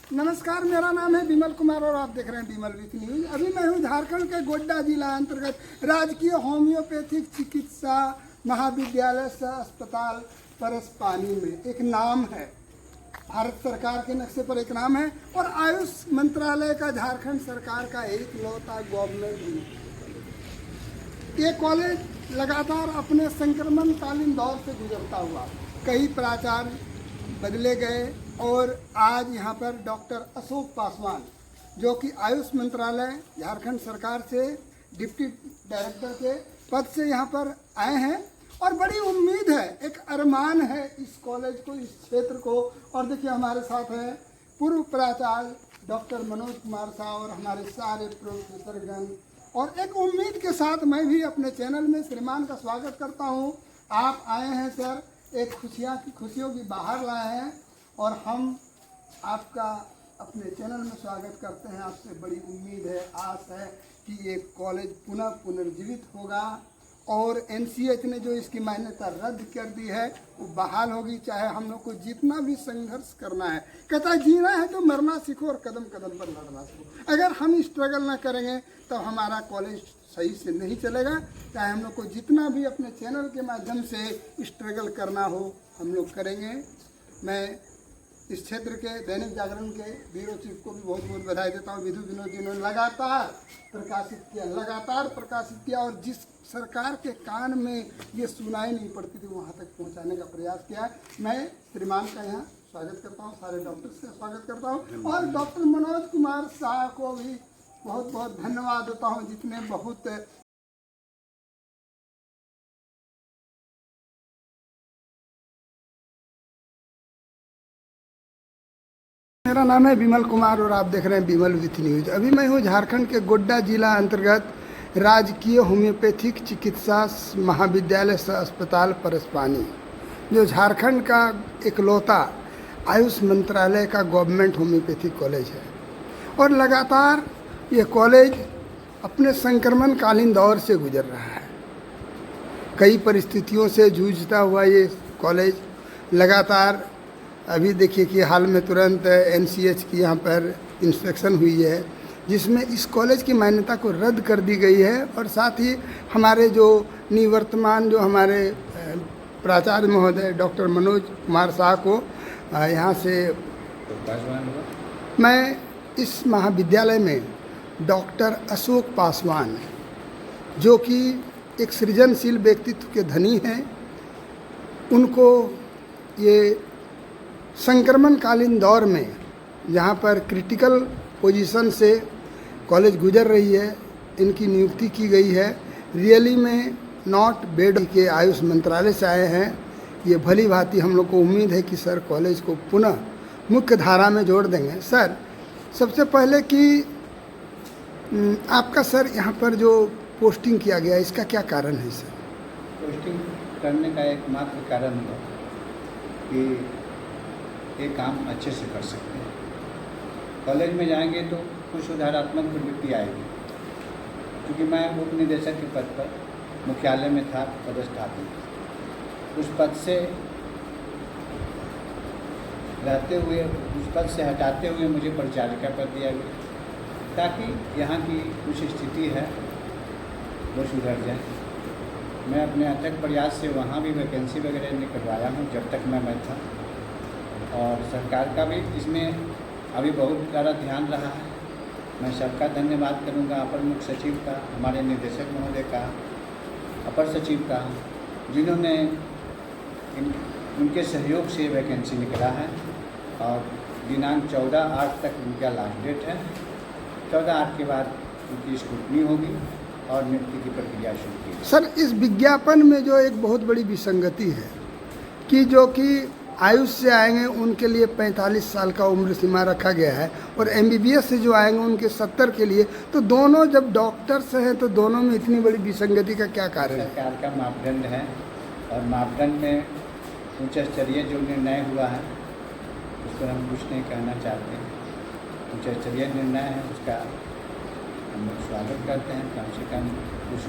नमस्कार, मेरा नाम है विमल कुमार और आप देख रहे हैं विमल विथ न्यूज। अभी मैं हूँ झारखंड के गोड्डा जिला अंतर्गत राजकीय होम्योपैथिक चिकित्सा महाविद्यालय सह अस्पताल परसपानी में। एक नाम है, भारत सरकार के नक्शे पर एक नाम है और आयुष मंत्रालय का झारखंड सरकार का एक लौता गवर्नमेंट भी। ये कॉलेज लगातार अपने संक्रमणकालीन दौर से गुजरता हुआ कई प्राचार्य बदले गए और आज यहाँ पर डॉक्टर अशोक पासवान, जो कि आयुष मंत्रालय झारखंड सरकार से डिप्टी डायरेक्टर के पद से यहाँ पर आए हैं और बड़ी उम्मीद है, एक अरमान है इस कॉलेज को, इस क्षेत्र को। और देखिए हमारे साथ हैं पूर्व प्राचार्य डॉक्टर मनोज कुमार साहब और हमारे सारे प्रोफेसरगण। और एक उम्मीद के साथ मैं भी अपने चैनल में श्रीमान का स्वागत करता हूँ। आप आए हैं सर, एक खुशियों की बाहर लाए हैं और हम आपका अपने चैनल में स्वागत करते हैं। आपसे बड़ी उम्मीद है, आस है कि ये कॉलेज पुनः पुनर्जीवित होगा और एनसीएच ने जो इसकी मान्यता रद्द कर दी है वो बहाल होगी। चाहे हम लोग को जितना भी संघर्ष करना है, कहता है जीना है तो मरना सीखो और कदम कदम पर लड़ना सीखो। अगर हम स्ट्रगल ना करेंगे तो हमारा कॉलेज सही से नहीं चलेगा। चाहे हम लोग को जितना भी अपने चैनल के माध्यम से स्ट्रगल करना हो हम लोग करेंगे। मैं इस क्षेत्र के दैनिक जागरण के ब्यूरो चीफ को भी बहुत बहुत बधाई देता हूँ। विधु विनोद जी ने लगातार प्रकाशित किया और जिस सरकार के कान में ये सुनाई नहीं पड़ती थी वहाँ तक पहुँचाने का प्रयास किया। मैं श्रीमान का यहाँ स्वागत करता हूँ, सारे डॉक्टर्स का स्वागत करता हूँ और डॉक्टर मनोज कुमार साह को भी बहुत बहुत धन्यवाद देता हूँ, जितने बहुत मेरा नाम है विमल कुमार और आप देख रहे हैं विमल विथ न्यूज। अभी मैं हूँ झारखंड के गोड्डा जिला अंतर्गत राजकीय होम्योपैथिक चिकित्सा महाविद्यालय सह अस्पताल परसपानी, जो झारखंड का इकलौता आयुष मंत्रालय का गवर्नमेंट होम्योपैथिक कॉलेज है। और लगातार ये कॉलेज अपने संक्रमणकालीन दौर से गुजर रहा है। कई परिस्थितियों से जूझता हुआ ये कॉलेज लगातार, अभी देखिए कि हाल में तुरंत एनसीएच की यहाँ पर इंस्पेक्शन हुई है जिसमें इस कॉलेज की मान्यता को रद्द कर दी गई है। और साथ ही हमारे जो निवर्तमान जो हमारे प्राचार्य महोदय डॉक्टर मनोज कुमार साह को यहाँ से मैं इस महाविद्यालय में डॉक्टर अशोक पासवान, जो कि एक सृजनशील व्यक्तित्व के धनी हैं, उनको ये संक्रमणकालीन दौर में जहाँ पर क्रिटिकल पोजीशन से कॉलेज गुजर रही है, इनकी नियुक्ति की गई है। रियली में नॉट बेड के आयुष मंत्रालय से आए हैं। ये भली भांति हम लोग को उम्मीद है कि सर कॉलेज को पुनः मुख्य धारा में जोड़ देंगे। सर, सबसे पहले कि आपका सर यहाँ पर जो पोस्टिंग किया गया इसका क्या कारण है सर? पोस्टिंग करने का एकमात्र कारण है कि ये काम अच्छे से कर सकते हैं। कॉलेज में जाएंगे तो कुछ सुधारात्मक प्रवृत्ति आएगी, क्योंकि मैं उप निदेशक के पद पर मुख्यालय में था पदस्थापित। उस पद से रहते हुए, उस पद से हटाते हुए मुझे परिचारिका पद दिया गया ताकि यहाँ की कुछ स्थिति है वो सुधर जाए। मैं अपने अथक प्रयास से वहाँ भी वैकेंसी वगैरह निकलवाया हूँ जब तक मैं था, और सरकार का भी इसमें अभी बहुत ज़्यादा ध्यान रहा है। मैं सबका धन्यवाद करूंगा, अपर मुख्य सचिव का, हमारे निदेशक महोदय का, अपर सचिव का, जिन्होंने उनके सहयोग से वैकेंसी निकला है। और दिनांक 14/8 तक उनका लास्ट डेट है। 14/8 के बाद उनकी स्क्रूटनी होगी और नियुक्ति की प्रक्रिया शुरू की। सर, इस विज्ञापन में जो एक बहुत बड़ी विसंगति है कि जो कि आयुष से आएंगे उनके लिए 45 साल का उम्र सीमा रखा गया है और एमबीबीएस से जो आएंगे उनके 70 के लिए, तो दोनों जब डॉक्टर्स हैं तो दोनों में इतनी बड़ी विसंगति का क्या कारण है? सरकार का मापदंड है और मापदंड में उच्च स्तरीय जो निर्णय हुआ है उस पर हम कुछ नहीं कहना चाहते। उच्च स्तरीय निर्णय है, उसका हम लोग स्वागत करते हैं। कम से कम कुछ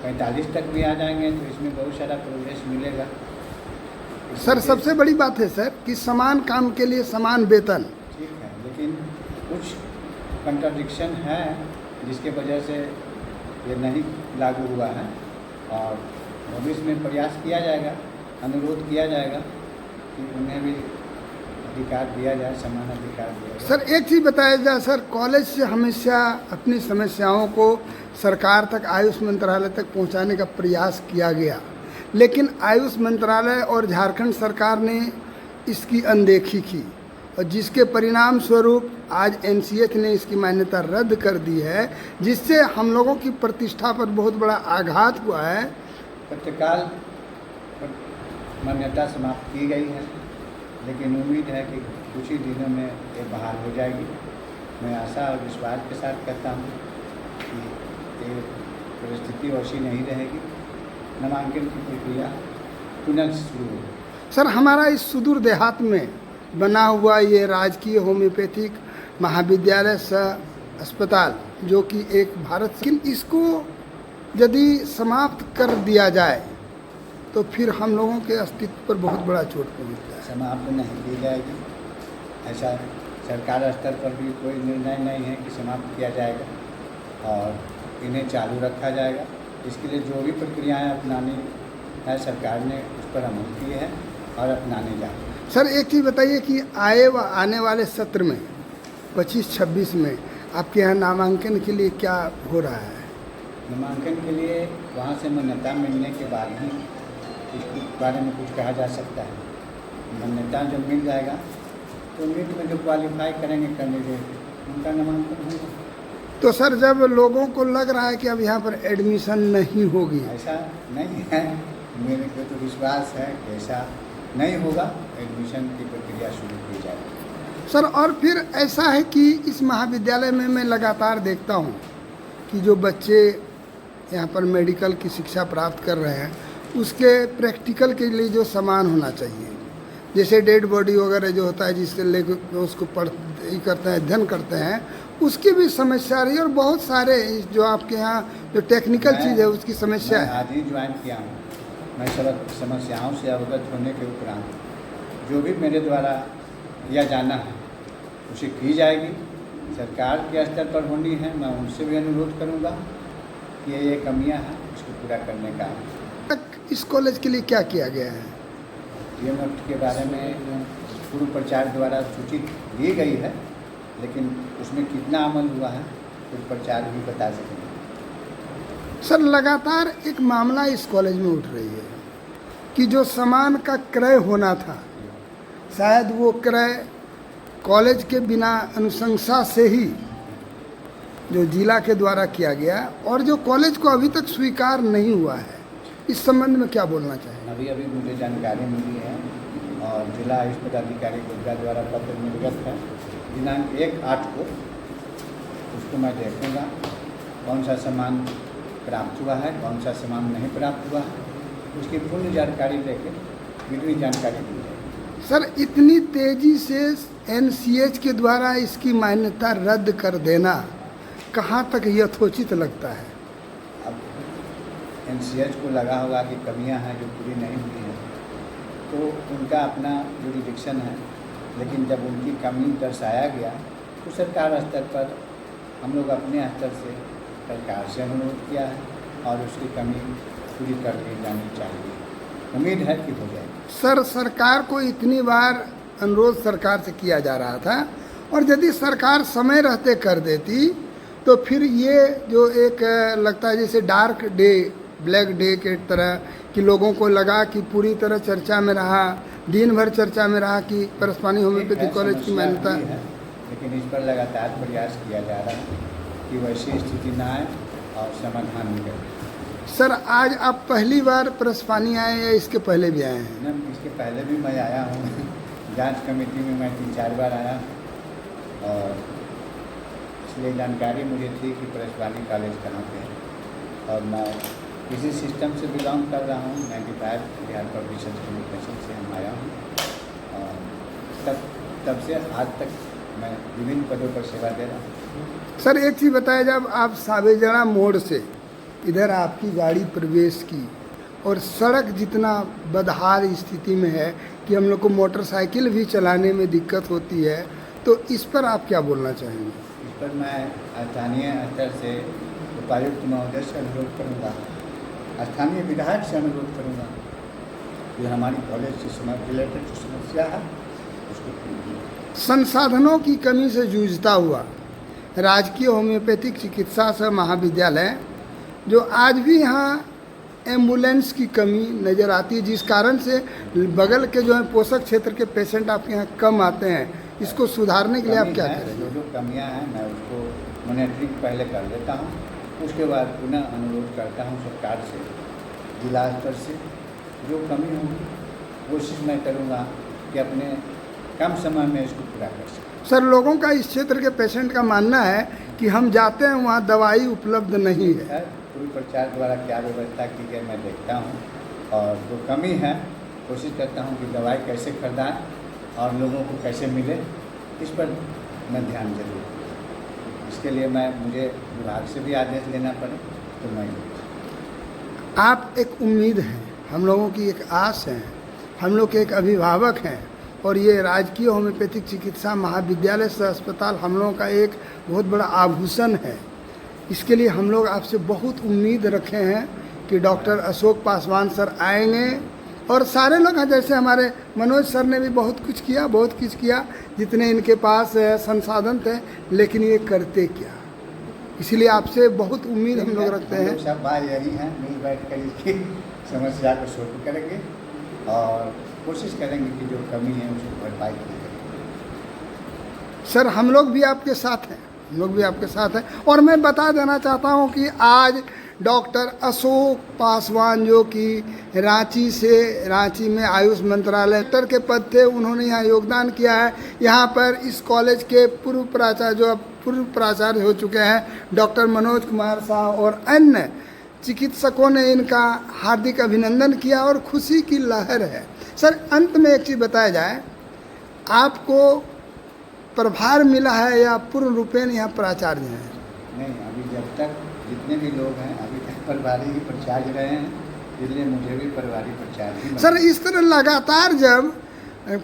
45 तक भी आ जाएंगे तो इसमें बहुत सारा प्रोग्रेस मिलेगा। सर, सबसे बड़ी बात है सर कि समान काम के लिए समान वेतन। ठीक है, लेकिन कुछ कंट्राडिक्शन है जिसके वजह से ये नहीं लागू हुआ है, और भविष्य में प्रयास किया जाएगा, अनुरोध किया जाएगा कि उन्हें भी अधिकार दिया जाए, समान अधिकार दिया जाए। सर एक चीज़ बताया जाए सर, कॉलेज से हमेशा अपनी समस्याओं को सरकार तक, आयुष मंत्रालय तक पहुंचाने का प्रयास किया गया, लेकिन आयुष मंत्रालय और झारखंड सरकार ने इसकी अनदेखी की, और जिसके परिणाम स्वरूप आज एनसीएच ने इसकी मान्यता रद्द कर दी है, जिससे हम लोगों की प्रतिष्ठा पर बहुत बड़ा आघात हुआ है। तत्काल मान्यता समाप्त की गई है, लेकिन उम्मीद है कि कुछ ही दिनों में ये बहाल हो जाएगी। मैं आशा और विश्वास के साथ कहता हूँ कि ये परिस्थिति वैसी नहीं रहेगी, नामांकन की प्रक्रिया पुनः शुरू होगी। सर हमारा इस सुदूर देहात में बना हुआ ये राजकीय होम्योपैथिक महाविद्यालय सह अस्पताल, जो कि एक भारत, लेकिन इसको यदि समाप्त कर दिया जाए तो फिर हम लोगों के अस्तित्व पर बहुत बड़ा चोट पहुँचता है। समाप्त नहीं की जाएगी, ऐसा सरकार स्तर पर भी कोई निर्णय नहीं है कि समाप्त किया जाएगा, और इन्हें चालू रखा जाएगा। इसके लिए जो भी प्रक्रियाएं अपनानी है सरकार ने उस पर अमल किए हैं और अपनाने जाएंगे। सर एक चीज़ बताइए कि आने वाले सत्र में 25-26 में आपके यहाँ नामांकन के लिए क्या हो रहा है? नामांकन के लिए वहाँ से मान्यता मिलने के बाद ही इसके बारे में कुछ कहा जा सकता है। मान्यता जब मिल जाएगा तो नीट में जो क्वालिफाई करेंगे कैंडिडेट, उनका नामांकन होगा। तो सर जब लोगों को लग रहा है कि अब यहाँ पर एडमिशन नहीं होगी, ऐसा नहीं है, मेरे को तो विश्वास है कि ऐसा नहीं होगा, एडमिशन की प्रक्रिया शुरू की जाएगी। सर और फिर ऐसा है कि इस महाविद्यालय में मैं लगातार देखता हूँ कि जो बच्चे यहाँ पर मेडिकल की शिक्षा प्राप्त कर रहे हैं, उसके प्रैक्टिकल के लिए जो सामान होना चाहिए, जैसे डेड बॉडी वगैरह जो होता है जिससे लेकर उसको करते हैं, अध्ययन करते हैं, उसकी भी समस्या रही, और बहुत सारे जो आपके यहाँ जो टेक्निकल चीज़ है उसकी समस्या है। आज ही ज्वाइन किया हूँ, मैं सब समस्याओं से अवगत होने के उपरांत जो भी मेरे द्वारा किया जाना है उसे की जाएगी। सरकार के स्तर पर होनी है, मैं उनसे भी अनुरोध करूँगा कि ये कमियाँ हैं उसको पूरा करने का। इस कॉलेज के लिए क्या किया गया है? DMFT के बारे में पूर्व प्रचार द्वारा सूची दी गई है, लेकिन उसमें कितना अमल हुआ है पूर्व प्रचार भी बता सकेंगे। सर लगातार एक मामला इस कॉलेज में उठ रही है कि जो सामान का क्रय होना था, शायद वो क्रय कॉलेज के बिना अनुशंसा से ही जो जिला के द्वारा किया गया, और जो कॉलेज को अभी तक स्वीकार नहीं हुआ है। इस संबंध में क्या बोलना चाहेंगे? अभी मुझे जानकारी मिली है और जिला आयुष पदाधिकारी गोड्डा द्वारा पत्र निर्गत है दिनांक 1/8 को। उसको मैं देखूँगा कौन सा सामान प्राप्त हुआ है, कौन सा सामान नहीं प्राप्त हुआ है, उसकी पूर्ण जानकारी लेकर विधि जानकारी दी जाएगी। सर इतनी तेज़ी से एनसीएच के द्वारा इसकी मान्यता रद्द कर देना कहाँ तक यथोचित लगता है? अब एनसीएच को लगा होगा कि कमियां हैं जो पूरी नहीं हुई हैं, तो उनका अपना जुरिडिक्शन है, लेकिन जब उनकी कमी दर्शाया गया तो सरकार स्तर पर हम लोग अपने स्तर से सरकार से अनुरोध किया है और उसकी कमी पूरी कर दी जानी चाहिए। उम्मीद है कि हो जाएगी। सर सरकार को इतनी बार अनुरोध सरकार से किया जा रहा था, और यदि सरकार समय रहते कर देती तो फिर ये जो एक लगता है जैसे डार्क डे, ब्लैक डे के तरह कि लोगों को लगा कि पूरी तरह चर्चा में रहा, दिन भर चर्चा में रहा कि परस्पानी होम्योपैथिक कॉलेज की मान्यता, लेकिन इस पर लगातार प्रयास किया जा रहा है कि वैसी स्थिति ना आए और समाधान निकले। सर आज आप पहली बार परस्पानी आए या इसके पहले भी आए हैं? न, इसके पहले भी मैं आया हूँ जांच कमेटी में मैं 3-4 बार आया, और इसलिए जानकारी मुझे थी कि परस्पानी कॉलेज कहाँ पे है, और मैं इसी सिस्टम से बिलोंग कर रहा हूँ। 95 बिहार पब्लिक कम्युनिकेशन से हम आया हूँ, और तब से आज तक मैं विभिन्न पदों पर सेवा दे रहा हूँ। सर एक चीज़ बताया, जब आप सावेजड़ा मोड़ से इधर आपकी गाड़ी प्रवेश की और सड़क जितना बदहाल स्थिति में है कि हम लोग को मोटरसाइकिल भी चलाने में दिक्कत होती है, तो इस पर आप क्या बोलना चाहेंगे? इस पर मैं स्थानीय स्तर से उपायुक्त महोदय से अनुरोध करूँगा, स्थानीय विधायक से अनुरोध करूँगा कि हमारी कॉलेज से रिलेटेड जो समस्या है उसको पूरी। संसाधनों की कमी से जूझता हुआ राजकीय होम्योपैथिक चिकित्सा सह महाविद्यालय, जो आज भी यहाँ एम्बुलेंस की कमी नज़र आती है, जिस कारण से बगल के जो है पोषक क्षेत्र के पेशेंट आपके यहाँ कम आते हैं, इसको सुधारने के लिए आप क्या करेंगे? जो कमियाँ हैं मैं उसको मॉनिटरिंग पहले कर लेता हूँ, उसके बाद पुनः अनुरोध करता हूँ सरकार से, जिला स्तर से जो कमी होगी कोशिश मैं करूँगा कि अपने कम समय में इसको पूरा कर सकूँ। सर, लोगों का इस क्षेत्र के पेशेंट का मानना है कि हम जाते हैं वहाँ दवाई उपलब्ध नहीं है। पूर्व प्रचार द्वारा क्या व्यवस्था की है मैं देखता हूँ, और जो कमी है कोशिश करता हूँ कि दवाई कैसे खरीदाएं और लोगों को कैसे मिले, इस पर मैं ध्यान जरूर दूँ। इसके लिए मुझे विभाग से भी आदेश लेना पड़े तो मैं आप एक उम्मीद है, हम लोगों की एक आस है, हम लोग के एक अभिभावक हैं, और ये राजकीय होम्योपैथिक चिकित्सा महाविद्यालय सह अस्पताल हम लोगों का एक बहुत बड़ा आभूषण है। इसके लिए हम लोग आपसे बहुत उम्मीद रखे हैं कि डॉक्टर अशोक पासवान सर आएंगे, और सारे लोग हैं, जैसे हमारे मनोज सर ने भी बहुत कुछ किया जितने इनके पास संसाधन थे, लेकिन ये करते क्या। इसलिए आपसे बहुत उम्मीद हम लोग रखते हैं। सब बात यही है, मिल बैठ कर इसकी समस्या को सॉल्व करेंगे और कोशिश करेंगे कि जो कमी है उसको भरपाई की जाए। सर, हम लोग भी आपके साथ हैं, और मैं बता देना चाहता हूं कि आज डॉक्टर अशोक पासवान, जो कि रांची में आयुष मंत्रालय के पद थे, उन्होंने यहाँ योगदान किया है। यहाँ पर इस कॉलेज के पूर्व प्राचार्य हो चुके हैं डॉक्टर मनोज कुमार शाह, और अन्य चिकित्सकों ने इनका हार्दिक अभिनंदन किया और खुशी की लहर है। सर, अंत में एक चीज़ बताया जाए, आपको प्रभार मिला है या पूर्ण रूपेण यहाँ प्राचार्य हैं? नहीं, अभी जब तक जितने भी लोग हैं अभी तक प्रभारी ही प्राचार्य रहे हैं, इसलिए मुझे भी प्रभारी प्राचार्य। सर, इस तरह लगातार जब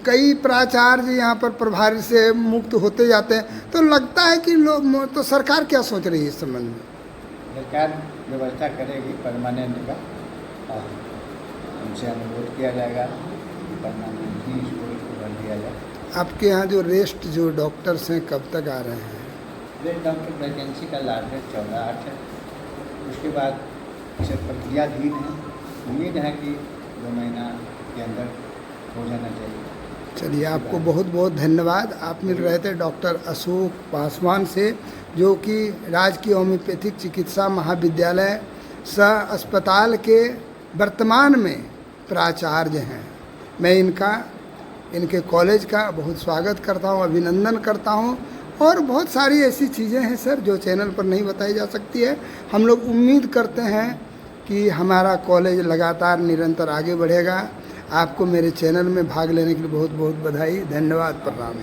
कई प्राचार्य यहाँ पर प्रभारी से मुक्त होते जाते हैं तो लगता है कि लोग, तो सरकार क्या सोच रही है इस संबंध में? सरकार व्यवस्था करेगी परमानेंट का, और उनसे अनुरोध किया जाएगा कि परमानेंट ही इसको भर दिया जाए। आपके यहाँ जो रेस्ट जो डॉक्टर्स हैं कब तक आ रहे हैं? रेस्ट डॉक्टर वैकेंसी का लास्ट डेट 14/8 है, उसके बाद इसे प्रक्रियाधीन है। उम्मीद है कि 2 महीना के अंदर हो जाना चाहिए। चलिए, आपको बहुत बहुत धन्यवाद। आप मिल रहे थे डॉक्टर अशोक पासवान से, जो कि राजकीय होम्योपैथिक चिकित्सा महाविद्यालय सह अस्पताल के वर्तमान में प्राचार्य हैं। मैं इनके कॉलेज का बहुत स्वागत करता हूं, अभिनंदन करता हूं, और बहुत सारी ऐसी चीज़ें हैं सर जो चैनल पर नहीं बताई जा सकती है। हम लोग उम्मीद करते हैं कि हमारा कॉलेज लगातार निरंतर आगे बढ़ेगा। आपको मेरे चैनल में भाग लेने के लिए बहुत बहुत बधाई, धन्यवाद, प्रणाम।